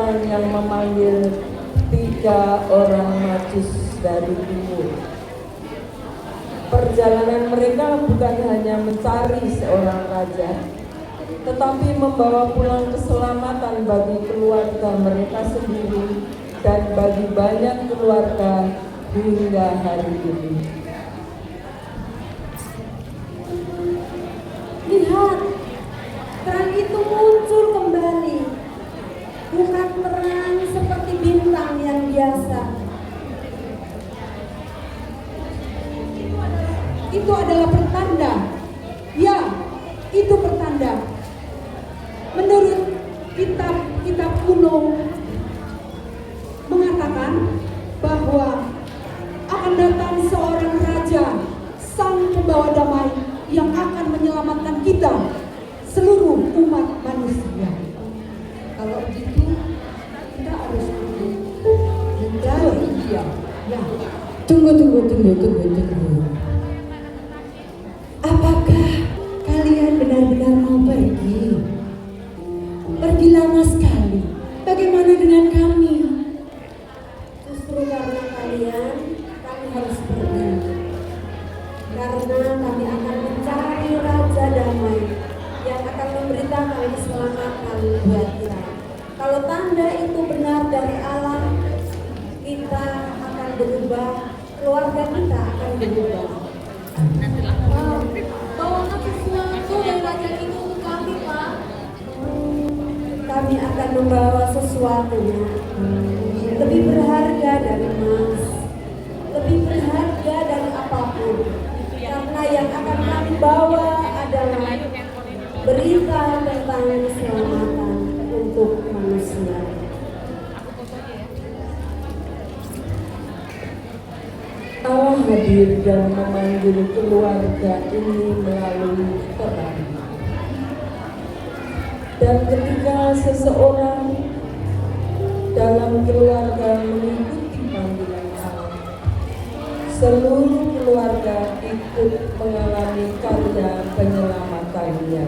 Tuhan yang memanggil 3 orang majus dari timur. Perjalanan mereka bukan hanya mencari seorang raja, tetapi membawa pulang keselamatan bagi keluarga mereka sendiri dan bagi banyak keluarga hingga hari ini. Lihat, terang itu muncul kembali, bukan terang seperti bintang yang biasa. Itu adalah pertanda. Ya, itu pertanda. Menurut kitab kuno mengatakan bahwa akan datang seorang raja, sang pembawa damai yang akan menyelamatkan kita, seluruh umat manusia. Kalau begitu, kita harus menjauhi dia. Ya. Tunggu. Apakah kalian benar-benar mau pergi? Pergi lama sekali. Bagaimana dengan kami? Justru karena kalian, kami harus pergi. Karena kami akan mencari Raja Damai yang akan memberitakan keselamatan buat kita. Kalau tanda itu benar dari Allah, kita akan berubah, keluarga kita akan berubah. Bawakan sesuatu dari raja itu untuk kami, Pak. Kami akan membawa sesuatunya lebih berharga dari emas, lebih berharga dari apapun. Karena yang akan kami bawa adalah berita tentang keselamatan untuk manusia. Allah hadir dan memanggil keluarga ini melalui terang. Dan ketika seseorang dalam keluarga mengikuti panggilan Allah, seluruh keluarga ikut mengalami karya penyelamatannya.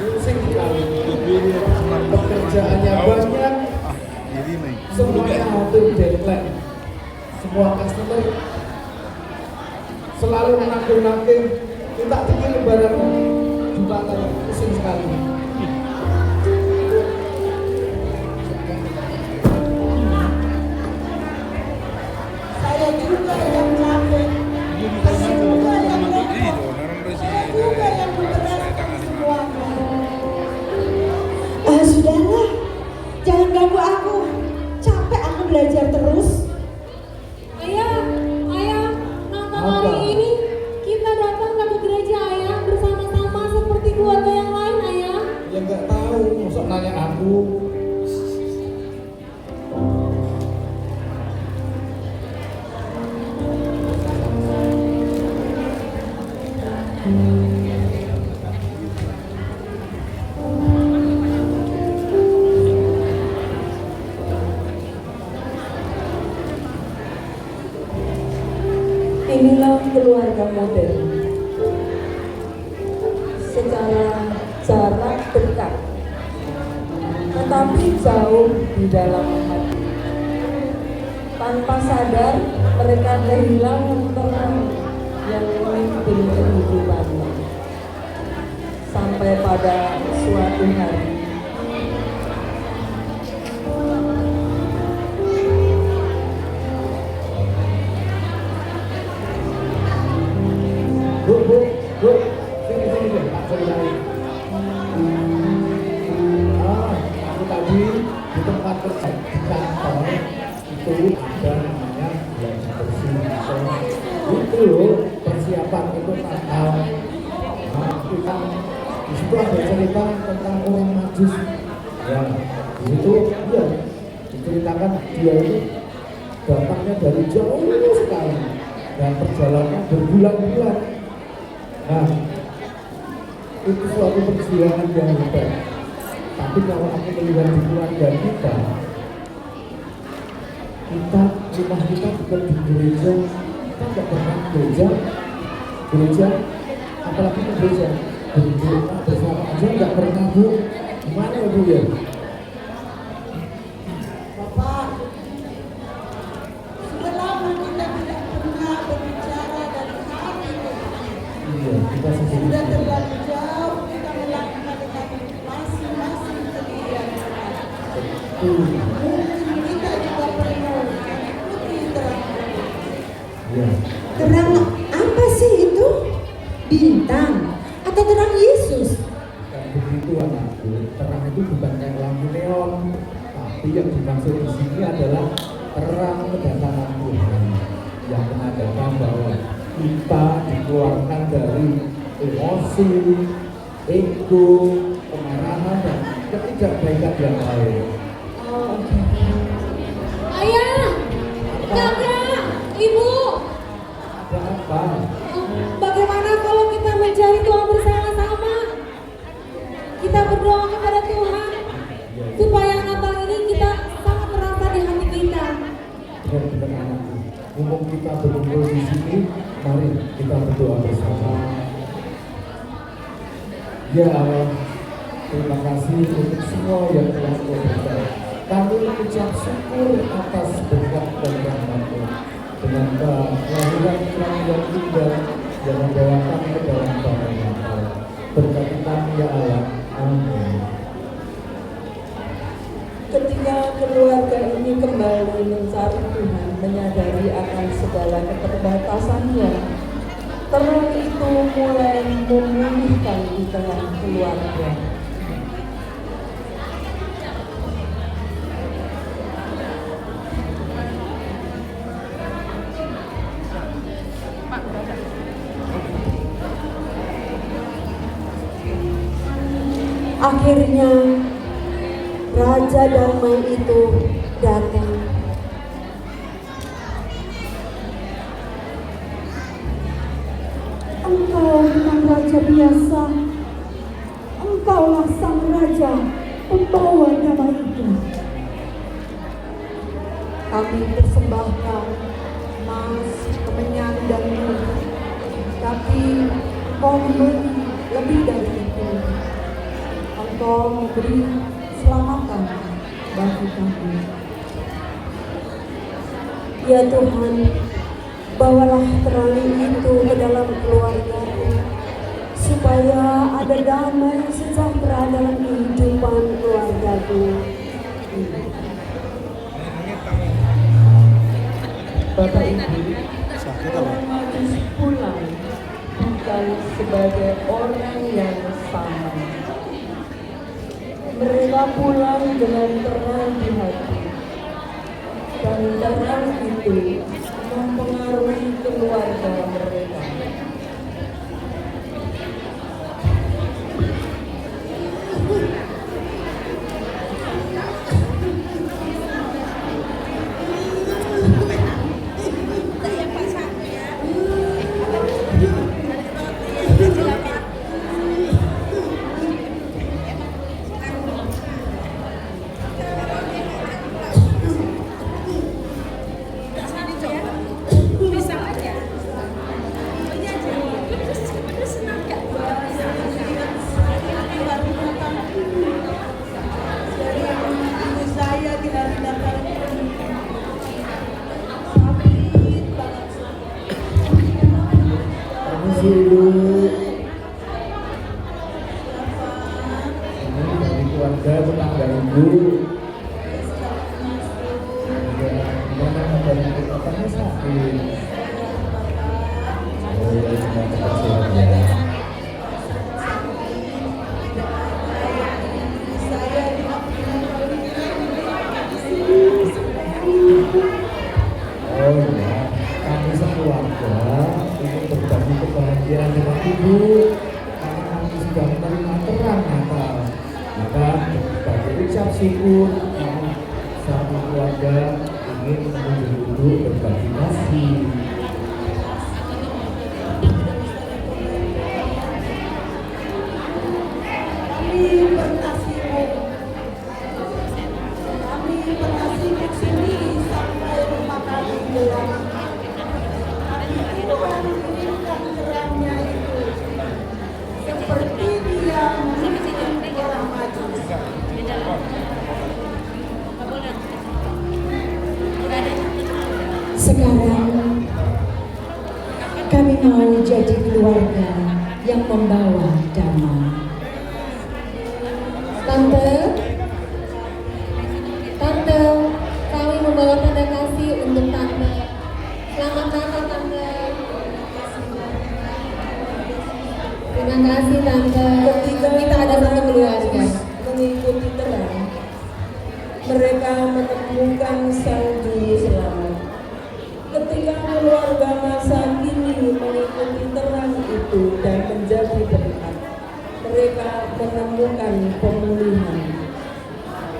Pusing sekali. Pekerjaannya banyak, semuanya hampir deadline. Semua customer selalu menakir-nakir, minta tinggi lebaran jembatan, pusing sekali. Saya juga yang capek. Saya juga yang repot. Saya juga yang membereskan semuanya. Sudahlah, jangan ganggu aku. Capek aku belajar terus. Ayah, Natal Apa? hari ini kita datang ke gereja, Ayah, bersama-sama seperti keluarga yang lain, Ayah. Ya nggak tahu, masa nanya aku. Inilah keluarga modern. Secara jarak dekat, tetapi jauh di dalam hati. Tanpa sadar, mereka kehilangan terang yang memimpin kehidupannya. Sampai pada suatu hari, Bu, sini deh, tak ceritain. Aku tadi di tempat kerja di kantor itu ada namanya belanja bersih. Itu loh persiapan itu Natal. Nah, kita di situ ada cerita tentang orang Majus. Ya, di situ ya diceritakan dia itu datangnya dari jauh sekali dan perjalanan berbulan-bulan. Nah, itu suatu perjuangan yang hebat. Tapi kalau aku melihat di keluarga kita, rumah kita bukan di gereja, kita nggak pernah gereja gereja, apalagi ke gereja, berdoa bersama aja nggak pernah Bu. Gimana Bu ya? Bapak, sudah lama kita tidak pernah berbicara dari hati ke hati. Iya, kita sendiri. Sudah terlalu jauh kita melakukan dengan masing-masing kegiatan. Mungkin kita juga perlu mengikuti terang. Iya. Terang apa sih itu? Bintang atau terang Yesus? Dan begitu anakku, terang itu bukan kayak lampu neon, tapi yang dimaksud di sini adalah terang kedatangan Tuhan yang menandakan bahwa kita dikeluarkan dari emosi, ego, kemarahan dan ketidakbaikan yang lain. Ayah, kakak, ibu, Ada apa? bagaimana kalau kita mencari Tuhan bersama-sama? Kita berdoa kepada Tuhan supaya Natal ini kita sangat terasa di hati kita. Benar-benar anakku, mumpung kita berkumpul di sini, mari kita berdoa bersama. Ya Allah, terima kasih untuk semua yang telah Kau berikan. Kami mengucap syukur atas berkat dan rahmat-Mu dengan kelahiran yang indah yang membawa kami ke dalam damai Natal. Berkati kami ya Allah. Amin. Ketika keluarga ini kembali mencari Tuhan, menyadari akan segala keterbatasannya, terang itu mulai memulihkan di tengah keluarga. Akhirnya Raja Damai itu datang. Engkau bukan raja biasa. Engkaulah sang raja, pembawa damai itu. Kami persembahkan emas, kemenyan dan murni, tapi Engkau memberi lebih dari itu. Engkau memberi keselamatan bagi kami. Ya Tuhan, bawalah terang itu ke dalam keluargaku, supaya ada damai sejahtera dalam kehidupan keluargaku. Bapak Ibu, orang Majus pulang bukan sebagai orang yang sama. Mereka pulang dengan terang di hati, dan terang itu mempengaruhi keluarga mereka. Ibu, ini dari keluarga tetangga Ibu. Ya, gimana dari katanya sakit? Oh ya, terima kasih ya. Oh ya, kami sekeluarga ingin berbagi kebahagiaan dengan Ibu karena kami sudah menerima terang Natal. Maka sebagai ucap syukur, kami satu keluarga ingin mengunjungi Ibu berbagi kasih. Sampai rumah kami pulang. Tapi Tuhan Kami mau jadi keluarga yang membawa damai. Tante, kami membawa tanda kasih untuk Tante. Selamat Natal Tante. Terima kasih Tante. Ketika Kita ada satu keluarga. mengikuti terang, mereka menemukan Sang Juru Selamat. Ketika keluarga masa kini mengikuti terang itu dan menjadi berkat, mereka menemukan pemulihan.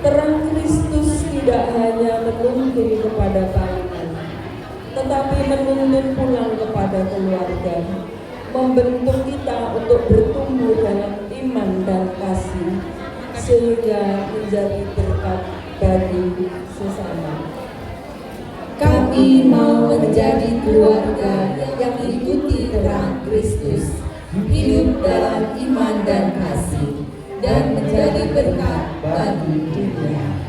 Terang Kristus tidak hanya menuntun kepada tahanan, tetapi menuntun pulang kepada keluarga, membentuk kita untuk bertumbuh dalam iman dan kasih, sehingga menjadi berkat bagi sesama. Kami mau menjadi keluarga yang mengikuti terang Kristus, hidup dalam iman dan kasih, dan menjadi berkat bagi dunia.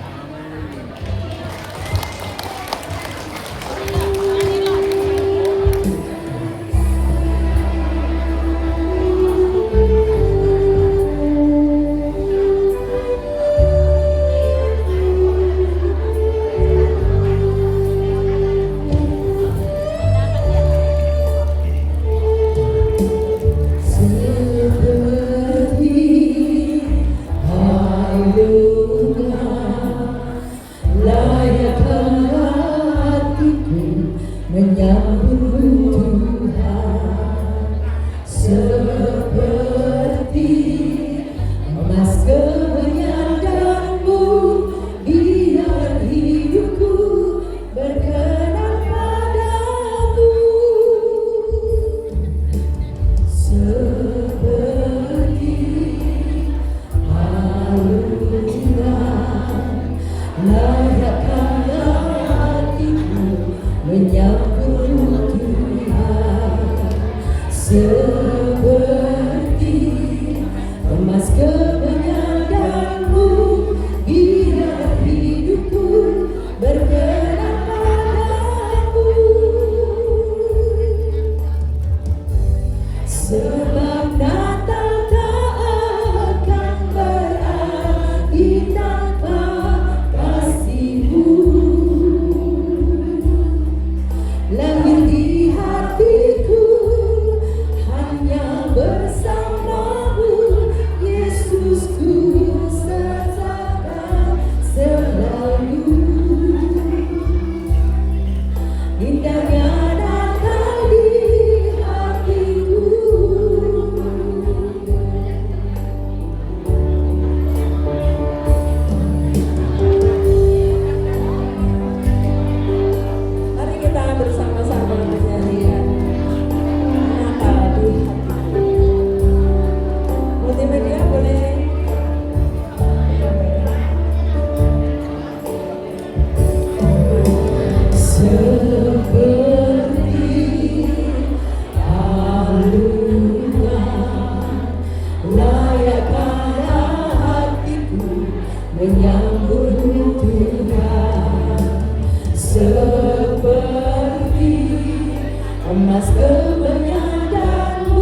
emas kemenanganmu,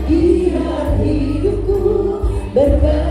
biar hidupku berkah.